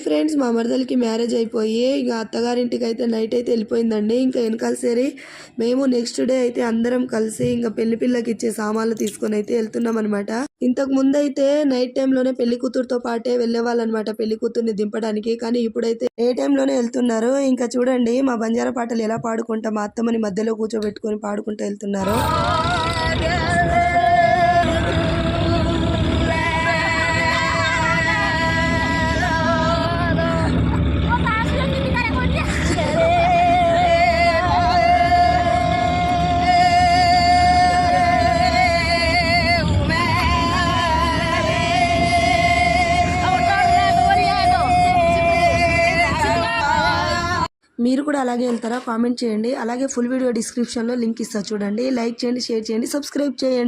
Friends, మా మరదలకి marriage అయిపోయి ఇక అత్తగారింటికి అయితే నైట్ అయితే వెళ్ళిపోయిందండి. ఇంకా వెనకాల సరి మేము నెక్స్ట్ డే అయితే అందరం కలిసి ఇంకా పెళ్లి పిల్లకి ఇచ్చే సామాన్లు తీసుకొని అయితే వెళ్తున్నాం అనమాట. ఇంతకు ముందు అయితే నైట్ టైంలోనే పెళ్లి కూతురుతో పాటే వెళ్ళే వాళ్ళనమాట పెళ్లి కూతుర్ని దింపడానికి. కానీ ఇప్పుడైతే ఏ టైంలోనే వెళ్తున్నారు. ఇంకా చూడండి మా బంజారా పాటలు ఎలా పాడుకుంటా మా అత్తమ్మని మధ్యలో కూర్చోబెట్టుకొని పాడుకుంటూ వెళ్తున్నారు. మీరు కూడా అలాగే వెళ్తారా? కామెంట్ చేయండి. అలాగే ఫుల్ వీడియో డిస్క్రిప్షన్లో లింక్ ఇస్తా చూడండి. లైక్ చేయండి, షేర్ చేయండి, సబ్స్క్రైబ్ చేయండి.